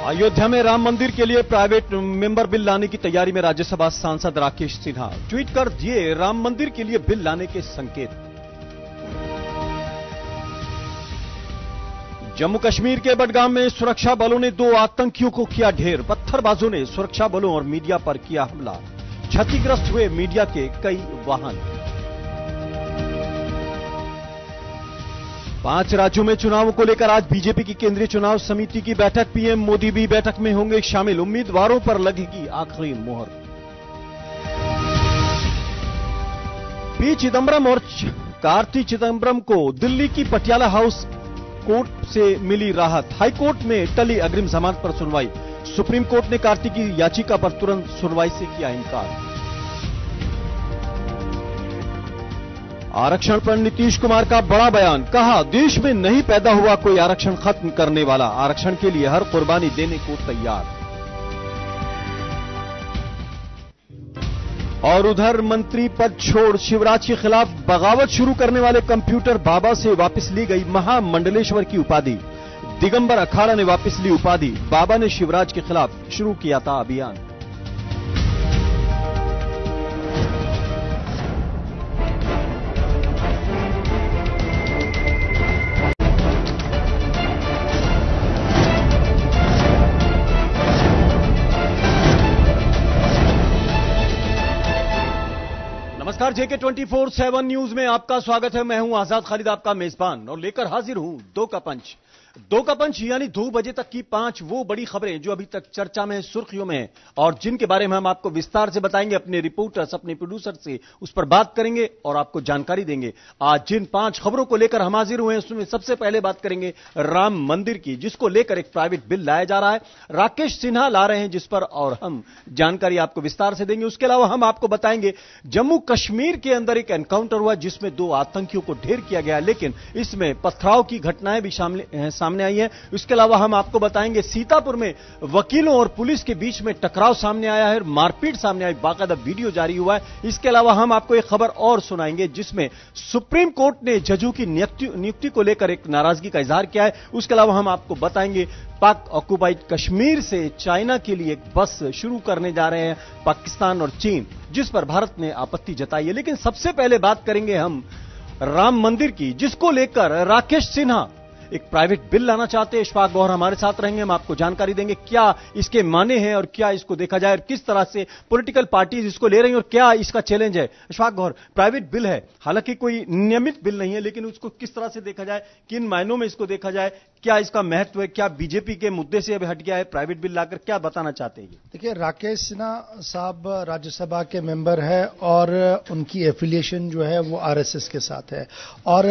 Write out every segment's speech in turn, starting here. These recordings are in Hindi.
अयोध्या में राम मंदिर के लिए प्राइवेट मेंबर बिल लाने की तैयारी में राज्यसभा सांसद राकेश सिन्हा ट्वीट कर दिए राम मंदिर के लिए बिल लाने के संकेत। जम्मू कश्मीर के बडगाम में सुरक्षा बलों ने 2 आतंकियों को किया ढेर। पत्थरबाजों ने सुरक्षा बलों और मीडिया पर किया हमला। क्षतिग्रस्त हुए मीडिया के कई वाहन। 5 राज्यों में चुनावों को लेकर आज बीजेपी की केंद्रीय चुनाव समिति की बैठक। पीएम मोदी भी बैठक में होंगे शामिल। उम्मीदवारों पर लगेगी आखिरी मोहर। पी चिदंबरम और कार्ति चिदंबरम को दिल्ली की पटियाला हाउस कोर्ट से मिली राहत। हाईकोर्ट में टली अग्रिम जमानत पर सुनवाई। सुप्रीम कोर्ट ने कार्ति की याचिका पर तुरंत सुनवाई से किया इनकार। आरक्षण पर नीतीश कुमार का बड़ा बयान। कहा, देश में नहीं पैदा हुआ कोई आरक्षण खत्म करने वाला। आरक्षण के लिए हर कुर्बानी देने को तैयार। और उधर मंत्री पद छोड़ शिवराज के खिलाफ बगावत शुरू करने वाले कंप्यूटर बाबा से वापस ली गई महामंडलेश्वर की उपाधि। दिगंबर अखाड़ा ने वापस ली उपाधि। बाबा ने शिवराज के खिलाफ शुरू किया था अभियान। नमस्कार, जेके 24/7 न्यूज में आपका स्वागत है। मैं हूं आजाद खालिद, आपका मेजबान, और लेकर हाजिर हूं 2 का पंच। 2 का पंच यानी 2 बजे तक की 5 वो बड़ी खबरें जो अभी तक चर्चा में, सुर्खियों में हैं और जिनके बारे में हम आपको विस्तार से बताएंगे। अपने रिपोर्टर्स, अपने प्रोड्यूसर से उस पर बात करेंगे और आपको जानकारी देंगे। आज जिन 5 खबरों को लेकर हम हाजिर हुए हैं उसमें सबसे पहले बात करेंगे राम मंदिर की, जिसको लेकर एक प्राइवेट बिल लाया जा रहा है। राकेश सिन्हा ला रहे हैं जिस पर, और हम जानकारी आपको विस्तार से देंगे। उसके अलावा हम आपको बताएंगे जम्मू कश्मीर के अंदर एक एनकाउंटर हुआ जिसमें 2 आतंकियों को ढेर किया गया, लेकिन इसमें पथराव की घटनाएं भी सामने आई है। इसके अलावा हम आपको बताएंगे सीतापुर में वकीलों और पुलिस के बीच में टकराव सामने आया है, मारपीट सामने आई, बाकायदा वीडियो जारी हुआ है। इसके अलावा हम आपको एक खबर और सुनाएंगे जिसमें सुप्रीम कोर्ट ने जजों की नियुक्ति को लेकर एक नाराजगी का इजहार किया है। उसके अलावा हम आपको बताएंगे पाक ऑक्युपाइड कश्मीर से चाइना के लिए एक बस शुरू करने जा रहे हैं पाकिस्तान और चीन, जिस पर भारत ने आपत्ति जताई है। लेकिन सबसे पहले बात करेंगे हम राम मंदिर की, जिसको लेकर राकेश सिन्हा एक प्राइवेट बिल लाना चाहते हैं। इशफाक गौहर हमारे साथ रहेंगे, हम आपको जानकारी देंगे क्या इसके माने हैं और क्या इसको देखा जाए और किस तरह से पॉलिटिकल पार्टीज इसको ले रही हैं और क्या इसका चैलेंज है। इशफाक गौहर, प्राइवेट बिल है, हालांकि कोई नियमित बिल नहीं है, लेकिन उसको किस तरह से देखा जाए, किन मायनों में इसको देखा जाए, क्या इसका महत्व है, क्या बीजेपी के मुद्दे से अब हट गया है प्राइवेट बिल लाकर, क्या बताना चाहते हैं? देखिए, राकेश सिन्हा साहब राज्यसभा के मेंबर है और उनकी एफिलिएशन जो है वो आरएसएस के साथ है, और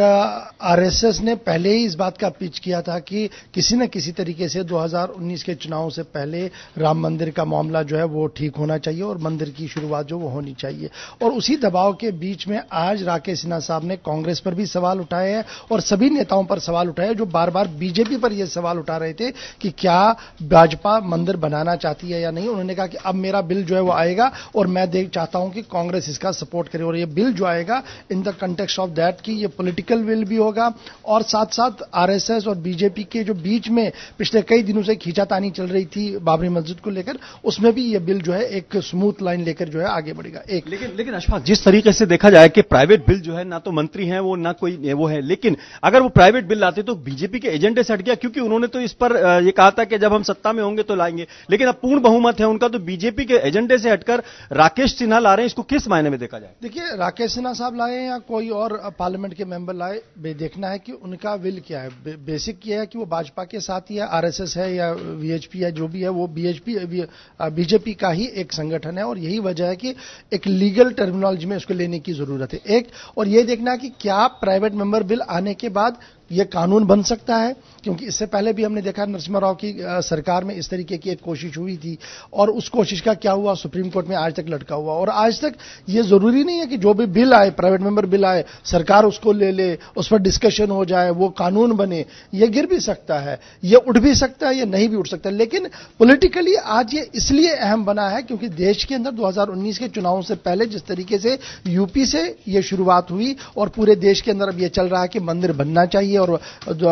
आरएसएस ने पहले ही इस बात का पिच किया था कि किसी न किसी तरीके से 2019 के चुनाव से पहले राम मंदिर का मामला जो है वो ठीक होना चाहिए और मंदिर की शुरुआत जो वो होनी चाहिए। और उसी दबाव के बीच में आज राकेश सिन्हा साहब ने कांग्रेस पर भी सवाल उठाए हैं और सभी नेताओं पर सवाल उठाए जो बार बार बीजेपी पर यह सवाल उठा रहे थे कि क्या भाजपा मंदिर बनाना चाहती है या नहीं। उन्होंने कहा कि अब मेरा बिल जो है वो आएगा और मैं चाहता हूं कि कांग्रेस इसका सपोर्ट करे, और ये बिल जो आएगा in the context of that कि ये पॉलिटिकल बिल भी होगा और साथ साथ आरएसएस और बीजेपी के जो बीच में पिछले कई दिनों से खींचातानी चल रही थी बाबरी मस्जिद को लेकर, उसमें भी ये बिल जो है एक स्मूथ लाइन लेकर जो है आगे बढ़ेगा। लेकिन अशफाक, जिस तरीके से देखा जाए कि प्राइवेट बिल जो है ना तो मंत्री हैं वो, ना कोई वो है, लेकिन अगर वो प्राइवेट बिल लाते तो बीजेपी के एजेंडे से हट गया, क्योंकि उन्होंने तो इस पर ये कहा था कि जब हम सत्ता में होंगे तो लाएंगे, लेकिन अब पूर्ण बहुमत है उनका, तो बीजेपी के एजेंडे से हटकर राकेश सिन्हा ला रहे हैं। इसको किस मायने में देखा जाए? देखिए, राकेश सिन्हा साहब लाए या कोई और पार्लियामेंट के मेंबर लाए, देखना है कि उनका विल क्या है। बेसिक ये है कि वो भाजपा के साथ ही है, आरएसएस है या वीएचपी है, जो भी है वो बीजेपी का ही एक संगठन है, और यही वजह है कि एक लीगल टर्मिनोलॉजी में उसको लेने की जरूरत है। एक और ये देखना है कि क्या प्राइवेट मेंबर बिल आने के बाद ये कानून बन सकता है, क्योंकि इससे पहले भी हमने देखा नरसिम्हा राव की सरकार में इस तरीके की एक कोशिश हुई थी और उस कोशिश का क्या हुआ, सुप्रीम कोर्ट में आज तक लटका हुआ। और आज तक ये जरूरी नहीं है कि जो भी बिल आए, प्राइवेट मेंबर बिल आए, सरकार उसको ले ले, उस पर डिस्कशन हो जाए, वो कानून बने। ये गिर भी सकता है, ये उठ भी सकता है, ये नहीं भी उठ सकता। लेकिन पॉलिटिकली आज ये इसलिए अहम बना है क्योंकि देश के अंदर 2019 के चुनावों से पहले जिस तरीके से यूपी से ये शुरुआत हुई और पूरे देश के अंदर अब ये चल रहा है कि मंदिर बनना चाहिए, और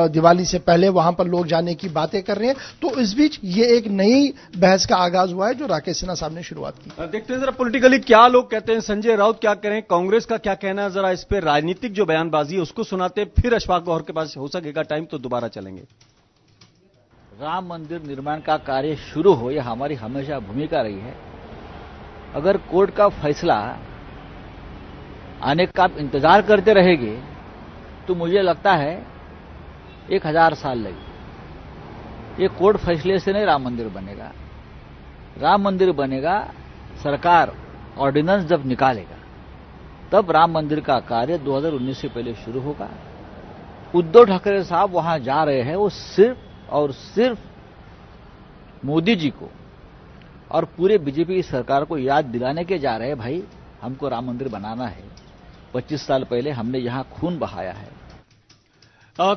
दिवाली से पहले वहां पर लोग जाने की बातें कर रहे हैं। तो इस बीच ये एक नई बहस का आगाज हुआ है जो राकेश सिन्हा साहब ने शुरुआत की। देखते हैं जरा पॉलिटिकली क्या लोग कहते हैं, संजय राउत क्या कह रहे हैं, कांग्रेस का क्या कहना है, जरा इस पे राजनीतिक जो बयानबाजी है उसको सुनाते हैं, फिर अशफाक गौहर के पास हो सकेगा टाइम तो दोबारा चलेंगे। राम मंदिर निर्माण का कार्य शुरू हो, यह हमारी हमेशा भूमिका रही है। अगर कोर्ट का फैसला आने का आप इंतजार करते रहेंगे तो मुझे लगता है 1000 साल लगेगा। ये कोर्ट फैसले से नहीं राम मंदिर बनेगा। राम मंदिर बनेगा सरकार ऑर्डिनेंस जब निकालेगा, तब राम मंदिर का कार्य 2019 से पहले शुरू होगा। उद्धव ठाकरे साहब वहां जा रहे हैं, वो सिर्फ और सिर्फ मोदी जी को और पूरे बीजेपी सरकार को याद दिलाने के जा रहे हैं, भाई हमको राम मंदिर बनाना है। 25 साल पहले हमने यहां खून बहाया है।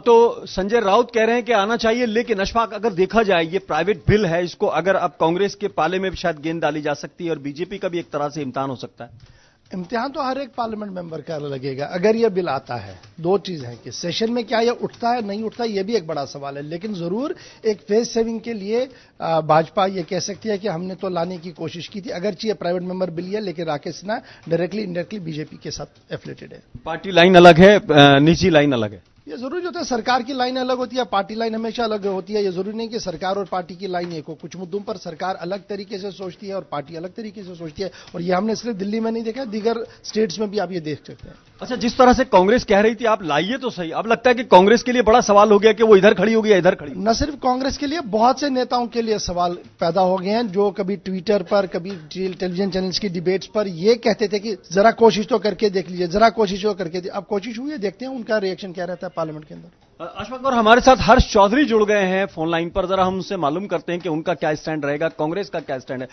तो संजय राउत कह रहे हैं कि आना चाहिए, लेकिन अशफाक अगर देखा जाए ये प्राइवेट बिल है, इसको अगर अब कांग्रेस के पाले में भी शायद गेंद डाली जा सकती है और बीजेपी का भी एक तरह से इम्तिहान हो सकता है। इम्तिहान तो हर एक पार्लियामेंट मेंबर का लगेगा अगर यह बिल आता है। दो चीज है कि सेशन में क्या यह उठता है नहीं उठता, यह भी एक बड़ा सवाल है, लेकिन जरूर एक फेस सेविंग के लिए भाजपा यह कह सकती है कि हमने तो लाने की कोशिश की थी। अगरचे प्राइवेट मेंबर बिल है, लेकिन Rakesh Sinha directly indirectly BJP के साथ एफिलेटेड है। पार्टी लाइन अलग है, निजी लाइन अलग है। ये जरूरी होता है, सरकार की लाइन अलग होती है, पार्टी लाइन हमेशा अलग होती है। ये जरूरी नहीं कि सरकार और पार्टी की लाइन एक हो। कुछ मुद्दों पर सरकार अलग तरीके से सोचती है और पार्टी अलग तरीके से सोचती है, और ये हमने सिर्फ दिल्ली में नहीं देखा, दीगर स्टेट्स में भी आप ये देख सकते हैं। अच्छा, जिस तरह से कांग्रेस कह रही थी आप लाइए तो सही, अब लगता है कि कांग्रेस के लिए बड़ा सवाल हो गया कि वो इधर खड़ी होगी या इधर खड़ी। न सिर्फ कांग्रेस के लिए, बहुत से नेताओं के लिए सवाल पैदा हो गए हैं, जो कभी ट्विटर पर, कभी टेलीविजन चैनल्स की डिबेट्स पर ये कहते थे कि जरा कोशिश तो करके देख लीजिए, जरा कोशिश तो करके। अब कोशिश हुई है, देखते हैं उनका रिएक्शन क्या रहता है पार्लियामेंट के अंदर। अशफाक, और हमारे साथ हर्ष चौधरी जुड़ गए हैं फोन लाइन पर, जरा हम उनसे मालूम करते हैं कि उनका क्या स्टैंड रहेगा, कांग्रेस का क्या स्टैंड है।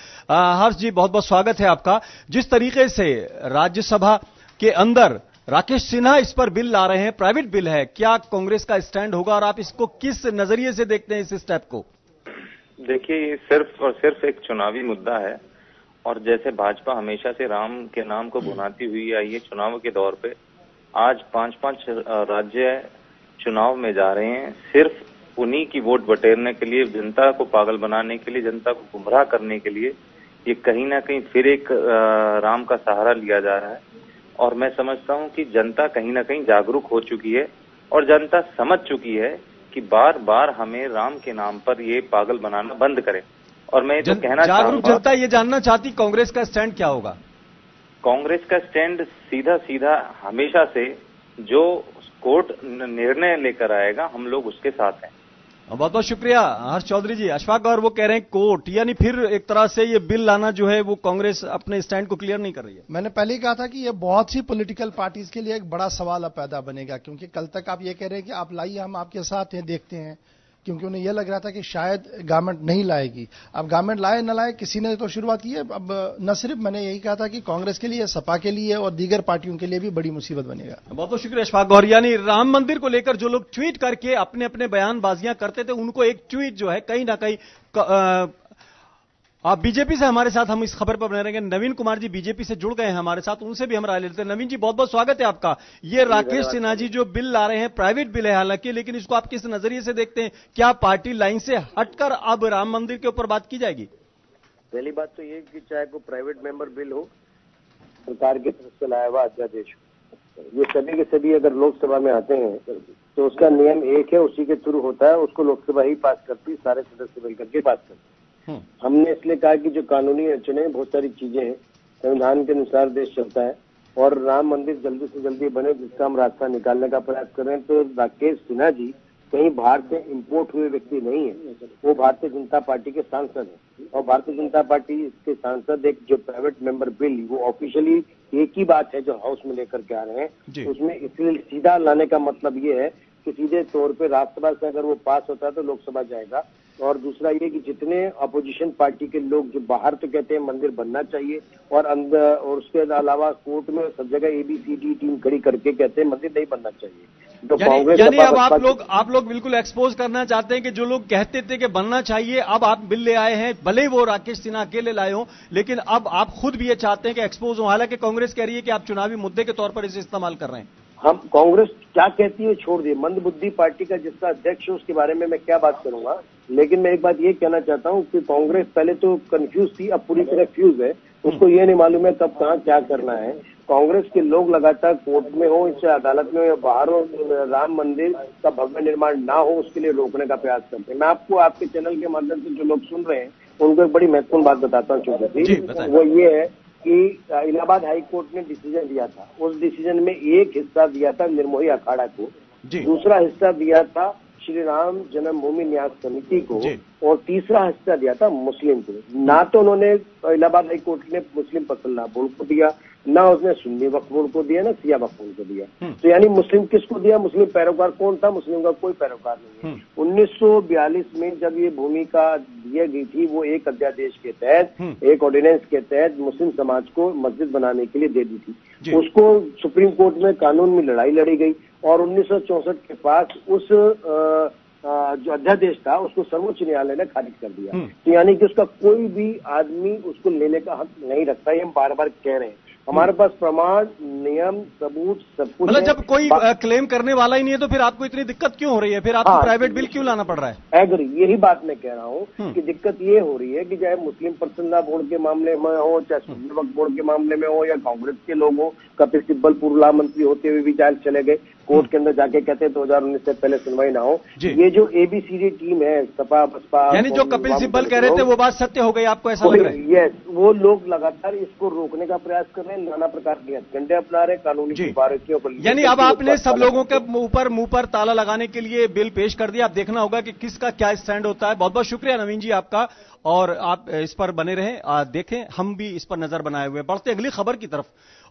हर्ष जी, बहुत बहुत स्वागत है आपका। जिस तरीके से राज्यसभा के अंदर राकेश सिन्हा इस पर बिल ला रहे हैं, प्राइवेट बिल है, क्या कांग्रेस का स्टैंड होगा और आप इसको किस नजरिए से देखते हैं इस स्टेप को? देखिए, ये सिर्फ और सिर्फ एक चुनावी मुद्दा है, और जैसे भाजपा हमेशा से राम के नाम को भुनाती हुई आई है चुनाव के दौर पे, आज 5-5 राज्य चुनाव में जा रहे हैं सिर्फ उन्हीं की वोट बटेरने के लिए, जनता को पागल बनाने के लिए, जनता को गुमराह करने के लिए। ये कहीं ना कहीं फिर एक राम का सहारा लिया जा रहा है, और मैं समझता हूं कि जनता कहीं ना कहीं जागरूक हो चुकी है और जनता समझ चुकी है कि बार बार हमें राम के नाम पर ये पागल बनाना बंद करें। और मैं तो कहना जागरूक जनता ये जानना चाहती कांग्रेस का स्टैंड क्या होगा। कांग्रेस का स्टैंड सीधा सीधा हमेशा से, जो कोर्ट निर्णय लेकर आएगा हम लोग उसके साथ हैं। बहुत बहुत शुक्रिया हर्ष चौधरी जी। अशफाक गौहर वो कह रहे हैं कोर्ट, यानी फिर एक तरह से ये बिल लाना जो है वो कांग्रेस अपने स्टैंड को क्लियर नहीं कर रही है। मैंने पहले ही कहा था कि ये बहुत सी पॉलिटिकल पार्टीज के लिए एक बड़ा सवाल अब पैदा बनेगा, क्योंकि कल तक आप ये कह रहे हैं कि आप लाइए, हम आपके साथ हैं, देखते हैं, क्योंकि उन्हें यह लग रहा था कि शायद गवर्नमेंट नहीं लाएगी। अब गवर्नमेंट लाए न लाए, किसी ने तो शुरुआत की है। अब न सिर्फ मैंने यही कहा था कि कांग्रेस के लिए, सपा के लिए और दीगर पार्टियों के लिए भी बड़ी मुसीबत बनेगा। बहुत बहुत शुक्रिया अशफाक गौहर। यानी राम मंदिर को लेकर जो लोग ट्वीट करके अपने अपने बयानबाजियां करते थे, उनको एक ट्वीट जो है कहीं ना कहीं आप बीजेपी से हमारे साथ हम इस खबर पर बने रहेंगे। नवीन कुमार जी बीजेपी से जुड़ गए हैं हमारे साथ, उनसे भी हम राय लेते हैं। नवीन जी, बहुत बहुत स्वागत है आपका। ये राकेश सिन्हा जी जो बिल ला रहे हैं, प्राइवेट बिल है हालांकि, लेकिन इसको आप किस नजरिए से देखते हैं? क्या पार्टी लाइन से हटकर अब राम मंदिर के ऊपर बात की जाएगी? पहली बात तो ये कि चाहे कोई प्राइवेट मेंबर बिल हो, सरकार की तरफ से लाया हुआ अध्यादेश, ये सभी के सभी अगर लोकसभा में आते हैं तो उसका नियम एक है, उसी के थ्रू होता है, उसको लोकसभा ही पास करती है, सारे सदस्य मिलकर के पास करते हैं। हमने इसलिए कहा कि जो कानूनी अड़चने, बहुत सारी चीजें हैं, संविधान के अनुसार देश चलता है, और राम मंदिर जल्दी से जल्दी बने, जिसका हम रास्ता निकालने का प्रयास कर रहे हैं। तो राकेश सिन्हा जी कहीं बाहर से इंपोर्ट हुए व्यक्ति नहीं है, वो भारतीय जनता पार्टी के सांसद हैं, और भारतीय जनता पार्टी के सांसद एक जो प्राइवेट मेंबर बिल, वो ऑफिशियली एक ही बात है जो हाउस में लेकर के आ रहे हैं, उसमें इसलिए सीधा लाने का मतलब ये है कि सीधे तौर पे राज्यसभा से अगर वो पास होता है तो लोकसभा जाएगा। और दूसरा ये कि जितने अपोजिशन पार्टी के लोग जो बाहर तो कहते हैं मंदिर बनना चाहिए, और अंदर, और उसके अलावा कोर्ट में सब जगह ABCD टीम खड़ी करके कहते हैं मंदिर नहीं बनना चाहिए। तो कांग्रेस, यानी अब आप लोग बिल्कुल एक्सपोज करना चाहते हैं कि जो लोग कहते थे कि बनना चाहिए, अब आप बिल ले आए हैं, भले ही वो राकेश सिन्हा अकेले लाए हो, लेकिन अब आप खुद भी ये चाहते हैं कि एक्सपोज हो। हालांकि कांग्रेस कह रही है कि आप चुनावी मुद्दे के तौर पर इसे इस्तेमाल कर रहे हैं। हम कांग्रेस क्या कहती है छोड़ दिए, मंदबुद्धि पार्टी का जिसका अध्यक्ष है उसके बारे में मैं क्या बात करूंगा। लेकिन मैं एक बात ये कहना चाहता हूं कि कांग्रेस पहले तो कंफ्यूज थी, अब पूरी तरह फ्यूज है। उसको ये नहीं मालूम है कब कहां क्या करना है। कांग्रेस के लोग लगातार कोर्ट में हो, इससे अदालत में हो या बाहर हो, राम मंदिर का भव्य निर्माण ना हो उसके लिए रोकने का प्रयास करते हैं। मैं आपको आपके चैनल के माध्यम से जो लोग सुन रहे हैं उनको एक बड़ी महत्वपूर्ण बात बताता हूँ छोटी सी, वो ये है कि इलाहाबाद हाई कोर्ट ने डिसीजन दिया था। उस डिसीजन में एक हिस्सा दिया था निर्मोही अखाड़ा को, दूसरा हिस्सा दिया था श्री राम जन्मभूमि न्यास समिति को और तीसरा हिस्सा दिया था मुस्लिम को। ना तो उन्होंने इलाहाबाद हाई कोर्ट ने मुस्लिम पसल्ला बोर्ड को दिया, ना उसने सुन्नी वक्फ बोर्ड को दिया, ना सिया वक्फ बोर्ड को दिया। तो यानी मुस्लिम किसको दिया? मुस्लिम पैरोकार कौन था? मुस्लिम का कोई पैरोकार नहीं है। 1942 में जब ये भूमिका दी गई थी वो एक अध्यादेश के तहत, एक ऑर्डिनेंस के तहत मुस्लिम समाज को मस्जिद बनाने के लिए दे दी थी। उसको सुप्रीम कोर्ट में कानून में लड़ाई लड़ी गई और 1964 के पास उस जो अध्यादेश था उसको सर्वोच्च न्यायालय ने खारिज कर दिया। तो यानी कि उसका कोई भी आदमी उसको लेने का हक नहीं रखता। ये हम बार बार कह रहे हैं, हमारे पास प्रमाण, नियम, सबूत सब कुछ। मतलब जब कोई क्लेम करने वाला ही नहीं है तो फिर आपको इतनी दिक्कत क्यों हो रही है? फिर आपको प्राइवेट बिल क्यों लाना पड़ रहा है? एग्री, यही बात मैं कह रहा हूँ कि दिक्कत ये हो रही है कि चाहे मुस्लिम पर्सनल बोर्ड के मामले में हो, चाहे सुन्नी वक्फ बोर्ड के मामले में हो, या कांग्रेस के लोग हो, कपिल सिब्बल पूर्व लाभ मंत्री होते हुए भी चाहे चले गए कोर्ट के अंदर जाके कहते 2019 से पहले सुनवाई ना हो। ये जो एबीसीडी टीम है सपा बसपा, यानी जो कपिल सिब्बल कह रहे थे वो बात सत्य हो गई, आपको ऐसा लग रहा है? यस, वो लोग लगातार इसको रोकने का प्रयास कर रहे हैं, नाना प्रकार के हथकंडे अपना रहे, कानूनी बारीकियों पर। यानी अब आपने सब लोगों के ऊपर मुंह पर ताला लगाने के लिए बिल पेश कर दिया। अब देखना होगा कि किसका क्या स्टैंड होता है। बहुत बहुत शुक्रिया नवीन जी आपका, और आप इस पर बने रहें, देखें, हम भी इस पर नजर बनाए हुए। बढ़ते अगली खबर की तरफ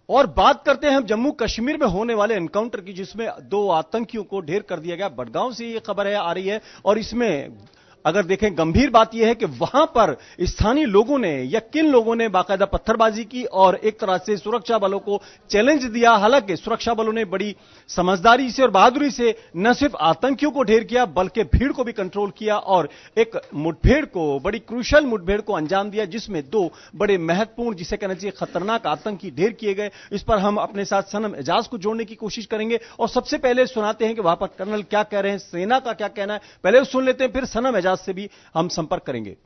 और बात करते हैं हम जम्मू कश्मीर में होने वाले एनकाउंटर की, जिसमें 2 आतंकियों को ढेर कर दिया गया। बडगांव से ये खबर आ रही है और इसमें अगर देखें गंभीर बात यह है कि वहां पर स्थानीय लोगों ने या किन लोगों ने बाकायदा पत्थरबाजी की और एक तरह से सुरक्षा बलों को चैलेंज दिया। हालांकि सुरक्षा बलों ने बड़ी समझदारी से और बहादुरी से न सिर्फ आतंकियों को ढेर किया बल्कि भीड़ को भी कंट्रोल किया और एक मुठभेड़ को, बड़ी क्रूशल मुठभेड़ को अंजाम दिया, जिसमें 2 बड़े महत्वपूर्ण, जिसे कहना चाहिए खतरनाक आतंकी ढेर किए गए। इस पर हम अपने साथ सनम एजाज को जोड़ने की कोशिश करेंगे और सबसे पहले सुनाते हैं कि वहां पर कर्नल क्या कह रहे हैं, सेना का क्या कहना है। पहले सुन लेते हैं, फिर सनम एजाज से भी हम संपर्क करेंगे।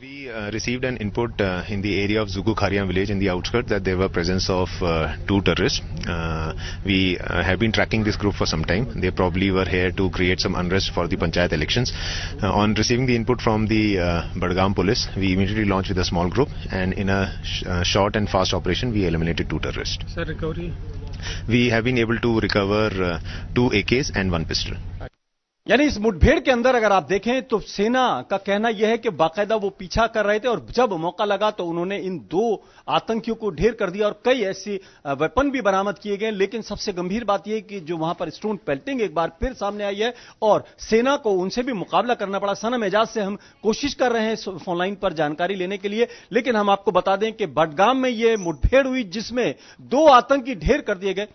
We received an input in the area of Zugu Khariam village in the outskirts that there were presence of 2 terrorists. We have been tracking this group for some time. They probably were here to create some unrest for the panchayat elections. On receiving the input from the Badgaon police, we immediately launched with a small group, and in a short and fast operation, we eliminated 2 terrorists. Sir, recovery? We have been able to recover 2 AKs and 1 pistol. यानी इस मुठभेड़ के अंदर अगर आप देखें तो सेना का कहना यह है कि बाकायदा वो पीछा कर रहे थे और जब मौका लगा तो उन्होंने इन 2 आतंकियों को ढेर कर दिया और कई ऐसी वेपन भी बरामद किए गए। लेकिन सबसे गंभीर बात यह है कि जो वहां पर स्टोन पेल्टिंग एक बार फिर सामने आई है और सेना को उनसे भी मुकाबला करना पड़ा। सनम एजाज से हम कोशिश कर रहे हैं फोनलाइन पर जानकारी लेने के लिए, लेकिन हम आपको बता दें कि बडगाम में यह मुठभेड़ हुई जिसमें 2 आतंकी ढेर कर दिए गए।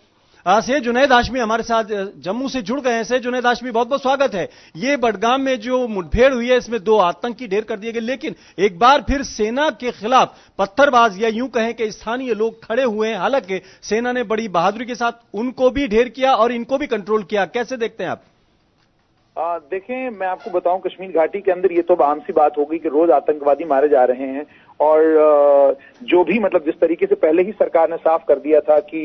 सैयद जुनैद हाशमी हमारे साथ जम्मू से जुड़ गए हैं। सैयद जुनैद हाशमी, बहुत बहुत स्वागत है। ये बडगाम में जो मुठभेड़ हुई है इसमें 2 आतंकी ढेर कर दिए गए, लेकिन एक बार फिर सेना के खिलाफ पत्थरबाज या यूं कहें कि स्थानीय लोग खड़े हुए हैं। हालांकि सेना ने बड़ी बहादुरी के साथ उनको भी ढेर किया और इनको भी कंट्रोल किया। कैसे देखते हैं आप? देखें, मैं आपको बताऊं, कश्मीर घाटी के अंदर ये तो आम सी बात हो गई कि रोज आतंकवादी मारे जा रहे हैं और जो भी मतलब जिस तरीके से पहले ही सरकार ने साफ कर दिया था कि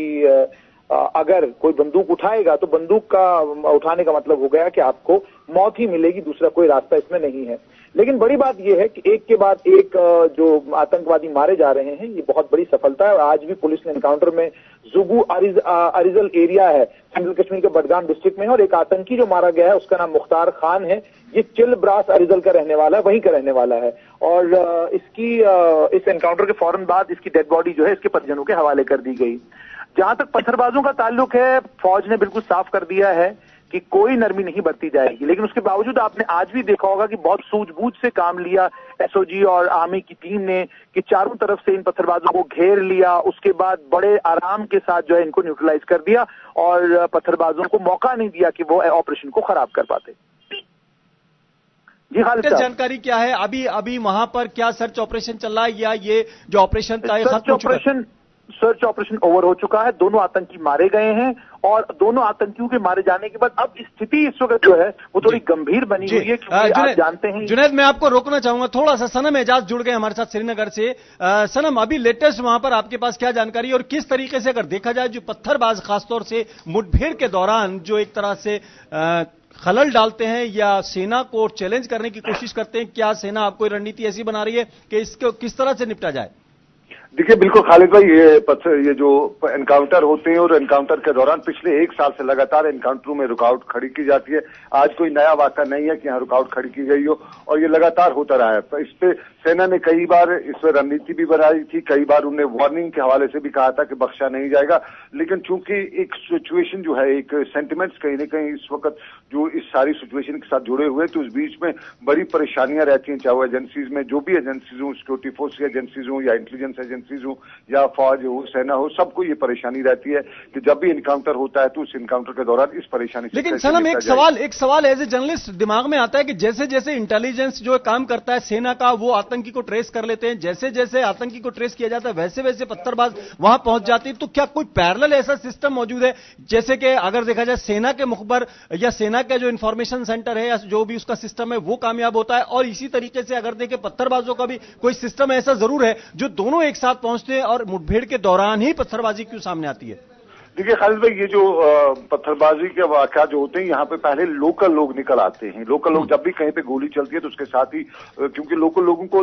अगर कोई बंदूक उठाएगा तो बंदूक का उठाने का मतलब हो गया कि आपको मौत ही मिलेगी, दूसरा कोई रास्ता इसमें नहीं है। लेकिन बड़ी बात यह है कि एक के बाद एक जो आतंकवादी मारे जा रहे हैं, ये बहुत बड़ी सफलता है। आज भी पुलिस ने एनकाउंटर में जुगू अरिजल एरिया है सेंट्रल कश्मीर के बडगाम डिस्ट्रिक्ट में, और एक आतंकी जो मारा गया है उसका नाम मुख्तार खान है। ये चिल ब्रास अरिजल का रहने वाला है, वहीं का रहने वाला है और इस एनकाउंटर के फौरन बाद इसकी डेड बॉडी जो है इसके परिजनों के हवाले कर दी गई। जहां तक पत्थरबाजों का ताल्लुक है, फौज ने बिल्कुल साफ कर दिया है कि कोई नरमी नहीं बरती जाएगी, लेकिन उसके बावजूद आपने आज भी देखा होगा कि बहुत सूझबूझ से काम लिया एसओजी और आर्मी की टीम ने कि चारों तरफ से इन पत्थरबाजों को घेर लिया, उसके बाद बड़े आराम के साथ जो है इनको न्यूट्रलाइज कर दिया और पत्थरबाजों को मौका नहीं दिया कि वो ऑपरेशन को खराब कर पाते। जी खालिद साहब, जानकारी क्या है? अभी वहां पर क्या सर्च ऑपरेशन चल रहा है या ये जो ऑपरेशन था search operation search operation over हो चुका है, दोनों आतंकी मारे गए हैं और दोनों आतंकियों के मारे जाने के बाद अब स्थिति इस वक्त जो है वो थोड़ी गंभीर बनी हुई है, क्योंकि आप जानते हैं। जुनैद, मैं आपको रोकना चाहूंगा थोड़ा सा। सनम एजाज जुड़ गए हमारे साथ श्रीनगर से। सनम, अभी लेटेस्ट वहां पर आपके पास क्या जानकारी और किस तरीके से अगर देखा जाए जो पत्थरबाज खासतौर से मुठभेड़ के दौरान जो एक तरह से खलल डालते हैं या सेना को चैलेंज करने की कोशिश करते हैं, क्या सेना आपको रणनीति ऐसी बना रही है कि इसको किस तरह से निपटा जाए? देखिए, बिल्कुल खालिद भाई, ये जो एनकाउंटर होते हैं और एनकाउंटर के दौरान पिछले 1 साल से लगातार एनकाउंटरों में रुकावट खड़ी की जाती है। आज कोई नया वाक़ा नहीं है कि यहाँ रुकावट खड़ी की गई हो, और ये लगातार होता रहा है। तो इस पे सेना ने कई बार इस पर रणनीति भी बनाई थी, कई बार उन्हें वार्निंग के हवाले से भी कहा था कि बख्शा नहीं जाएगा। लेकिन चूंकि एक सिचुएशन जो है, एक सेंटिमेंट्स कहीं ना कहीं इस वक्त जो इस सारी सिचुएशन के साथ जुड़े हुए, तो उस बीच में बड़ी परेशानियां रहती हैं, चाहे वो एजेंसीज में जो भी एजेंसीज हो, सिक्योरिटी फोर्स की एजेंसीज हो या इंटेलिजेंस एजेंसीज हो या फौज हो, सेना हो, सबको ये परेशानी रहती है कि जब भी इनकाउंटर होता है तो उस इनकाउंटर के दौरान इस परेशानी से। लेकिन सनम, एक सवाल एज ए जर्नलिस्ट दिमाग में आता है कि जैसे जैसे इंटेलिजेंस जो काम करता है सेना का, वो आतंकी को ट्रेस कर लेते हैं, जैसे जैसे आतंकी को ट्रेस किया जाता है वैसे वैसे पत्थरबाज वहां पहुंच जाती है। तो क्या कोई पैरेलल ऐसा सिस्टम मौजूद है, जैसे कि अगर देखा जाए सेना के मुखबर या सेना का जो इंफॉर्मेशन सेंटर है या जो भी उसका सिस्टम है वो कामयाब होता है, और इसी तरीके से अगर देखें पत्थरबाजों का भी कोई सिस्टम ऐसा जरूर है जो दोनों एक साथ पहुंचते हैं और मुठभेड़ के दौरान ही पत्थरबाजी क्यों सामने आती है? देखिए खालिद भाई, ये जो पत्थरबाजी के वाक़या जो होते हैं, यहाँ पे पहले लोकल लोग निकल आते हैं। लोकल लोग जब भी कहीं पे गोली चलती है तो उसके साथ ही, क्योंकि लोकल लोगों को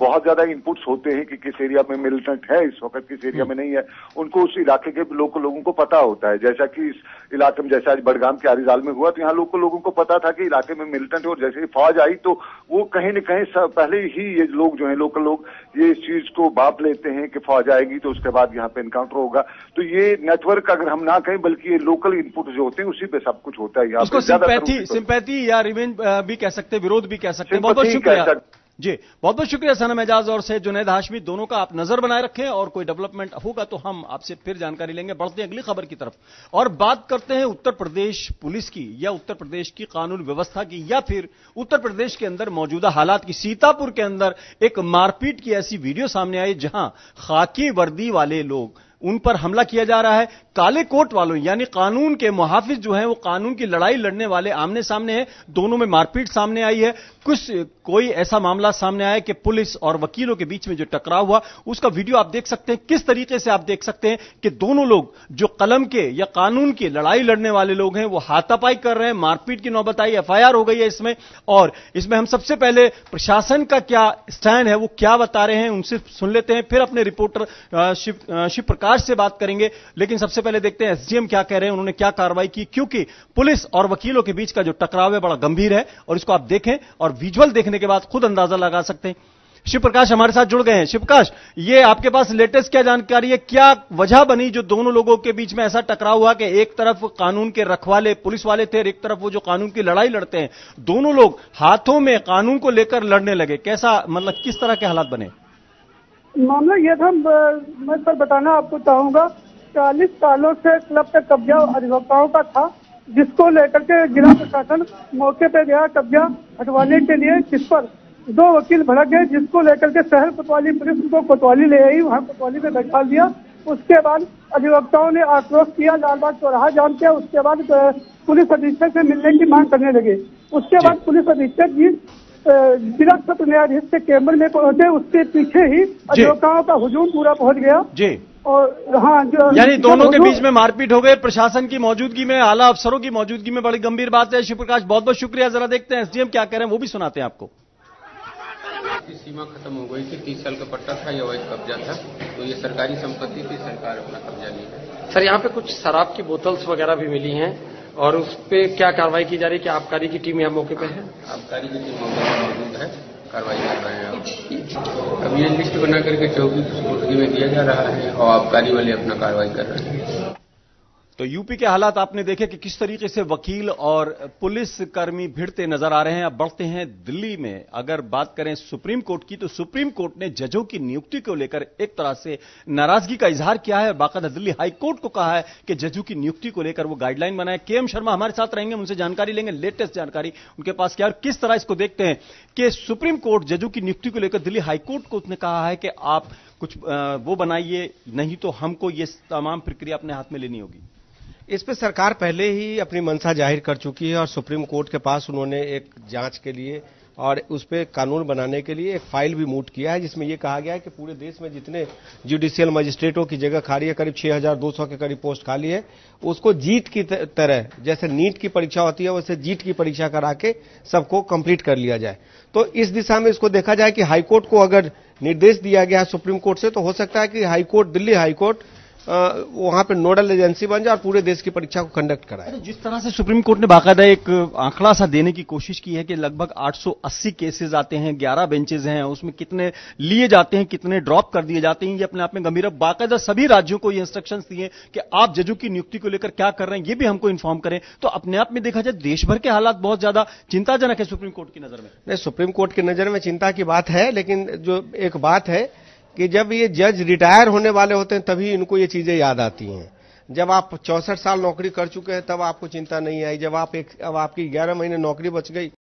बहुत ज्यादा इनपुट्स होते हैं कि किस एरिया में मिलिटेंट है इस वक्त, किस एरिया में नहीं है, उनको उस इलाके के लोकल लोगों को पता होता है। जैसा कि इस इलाके में, जैसे आज बडगाम के आरिजाल में हुआ, तो यहाँ लोकल लोगों को पता था कि इलाके में मिलिटेंट है, और जैसे ही फौज आई तो वो कहीं न कहीं पहले ही ये लोग जो है, लोकल लोग, ये इस चीज को भाप लेते हैं कि फौज आएगी तो उसके बाद यहाँ पे एनकाउंटर होगा। तो ये नेटवर्क अगर हम ना कहें, बल्कि ये लोकल इनपुट जो होते हैं उसी पे सब कुछ होता है। यहाँ इसको सिंपैथी या रिवेंज भी कह सकते हैं, विरोध भी कह सकते हैं। बहुत बहुत शुक्रिया जी, बहुत बहुत शुक्रिया सनम एजाज और से जुनैद हाशमी, दोनों का आप नजर बनाए रखें, और कोई डेवलपमेंट होगा तो हम आपसे फिर जानकारी लेंगे। बढ़ते हैं अगली खबर की तरफ और बात करते हैं उत्तर प्रदेश पुलिस की, या उत्तर प्रदेश की कानून व्यवस्था की, या फिर उत्तर प्रदेश के अंदर मौजूदा हालात की। सीतापुर के अंदर एक मारपीट की ऐसी वीडियो सामने आई जहां खाकी वर्दी वाले लोग, उन पर हमला किया जा रहा है। काले कोट वालों यानी कानून के मुहाफिज जो हैं, वो कानून की लड़ाई लड़ने वाले आमने सामने हैं। दोनों में मारपीट सामने आई है। कोई ऐसा मामला सामने आया कि पुलिस और वकीलों के बीच में जो टकराव हुआ, उसका वीडियो आप देख सकते हैं। किस तरीके से आप देख सकते हैं कि दोनों लोग जो कलम के या कानून की लड़ाई लड़ने वाले लोग हैं, वो हाथापाई कर रहे हैं। मारपीट की नौबत आई, एफआईआर हो गई है इसमें। और इसमें हम सबसे पहले प्रशासन का क्या स्टैंड है वो क्या बता रहे हैं, उनसे सुन लेते हैं, फिर अपने रिपोर्टर शिव प्रकाश से बात करेंगे। लेकिन सबसे पहले देखते हैं एसडीएम क्या कह रहे हैं, उन्होंने क्या कार्रवाई की, क्योंकि पुलिस और वकीलों के बीच का जो टकराव है बड़ा गंभीर है। और इसको आप देखें और विजुअल देखने के बाद खुद अंदाजा लगा सकते हैं। शिव प्रकाश हमारे साथ जुड़ गए हैं। शिव प्रकाश, ये आपके पास लेटेस्ट क्या जानकारी है, क्या वजह बनी जो दोनों लोगों के बीच में ऐसा टकराव हुआ कि एक तरफ कानून के रखवाले पुलिस वाले थे और एक तरफ वो जो कानून की लड़ाई लड़ते हैं, दोनों लोग हाथों में कानून को लेकर लड़ने लगे? कैसा, मतलब किस तरह के हालात बने? मामला यह था, मैं सर बताना आपको चाहूंगा, 40 सालों से क्लब का कब्जा अधिवक्ताओं का था, जिसको लेकर के जिला प्रशासन मौके पे गया कब्जा हटवाने के लिए, जिस पर 2 वकील भड़क गए, जिसको लेकर के शहर कोतवाली पुलिस उनको कोतवाली ले आई, वहाँ कोतवाली में बैठा दिया। उसके बाद अधिवक्ताओं ने आक्रोश किया, लालबाग चौराहा जाम किया। उसके बाद पुलिस अधीक्षक से मिलने की मांग करने लगे। उसके बाद पुलिस अधीक्षक जी जिला सत्र न्यायाधीश के चेंबर में पहुंचे, उसके पीछे ही अधिवक्ताओं का हुजूम पूरा पहुंच गया जी। और हाँ, यानी दोनों के बीच में मारपीट हो गई, प्रशासन की मौजूदगी में, आला अफसरों की मौजूदगी में। बड़ी गंभीर बात है। शिव प्रकाश, बहुत बहुत शुक्रिया। जरा देखते हैं एसडीएम क्या कह रहे हैं, वो भी सुनाते हैं आपको। सीमा खत्म हो गई थी, 30 साल का पट्टा था, यह अवैध कब्जा था, तो ये सरकारी संपत्ति थी, सरकार अपना कब्जा नहीं है। सर, यहाँ पे कुछ शराब की बोतल्स वगैरह भी मिली हैं, और उस पे क्या कार्रवाई की जा रही है? क्या आबकारी की टीम यहाँ मौके पे है? आबकारी की टीम मौके पर मौजूद है, कार्रवाई कर रहे हैं। अब ये लिस्ट बना करके चौकी सुपुर्दगी में दिया जा रहा है और आबकारी वाले अपना कार्रवाई कर रहे हैं। तो यूपी के हालात आपने देखे कि किस तरीके से वकील और पुलिस कर्मी भिड़ते नजर आ रहे हैं। अब बढ़ते हैं दिल्ली में। अगर बात करें सुप्रीम कोर्ट की, तो सुप्रीम कोर्ट ने जजों की नियुक्ति को लेकर एक तरह से नाराजगी का इजहार किया है और बाकायदा दिल्ली हाई कोर्ट को कहा है कि जजों की नियुक्ति को लेकर वो गाइडलाइन बनाए। केएम शर्मा हमारे साथ रहेंगे, उनसे जानकारी लेंगे, लेटेस्ट जानकारी उनके पास क्या और किस तरह इसको देखते हैं कि सुप्रीम कोर्ट जजों की नियुक्ति को लेकर दिल्ली हाई कोर्ट को उसने कहा है कि आप कुछ वो बनाइए, नहीं तो हमको ये तमाम प्रक्रिया अपने हाथ में लेनी होगी। इस पे सरकार पहले ही अपनी मंशा जाहिर कर चुकी है और सुप्रीम कोर्ट के पास उन्होंने एक जांच के लिए और उस पे कानून बनाने के लिए एक फाइल भी मूव किया है, जिसमें ये कहा गया है कि पूरे देश में जितने जुडिशियल मजिस्ट्रेटों की जगह खाली है, करीब 6200 के करीब पोस्ट खाली है, उसको जीट की तरह, जैसे नीट की परीक्षा होती है वैसे जीट की परीक्षा करा के सबको कंप्लीट कर लिया जाए। तो इस दिशा में इसको देखा जाए कि हाईकोर्ट को अगर निर्देश दिया गया है सुप्रीम कोर्ट से, तो हो सकता है कि हाईकोर्ट, दिल्ली हाईकोर्ट वहां पे नोडल एजेंसी बन जाए और पूरे देश की परीक्षा को कंडक्ट कराए। जिस तरह से सुप्रीम कोर्ट ने बाकायदा एक आंकड़ा सा देने की कोशिश की है कि लगभग 880 केसेस आते हैं, 11 बेंचेस हैं, उसमें कितने लिए जाते हैं, कितने ड्रॉप कर दिए जाते हैं, ये अपने आप में गंभीर है। बाकायदा सभी राज्यों को ये इंस्ट्रक्शंस दिए कि आप जजों की नियुक्ति को लेकर क्या कर रहे हैं, ये भी हमको इन्फॉर्म करें। तो अपने आप में देखा जाए देश भर के हालात बहुत ज्यादा चिंताजनक है सुप्रीम कोर्ट की नजर में। नहीं, सुप्रीम कोर्ट की नजर में चिंता की बात है, लेकिन जो एक बात है कि जब ये जज रिटायर होने वाले होते हैं तभी इनको ये चीजें याद आती हैं। जब आप 64 साल नौकरी कर चुके हैं तब आपको चिंता नहीं आई, जब अब आपकी 11 महीने नौकरी बच गई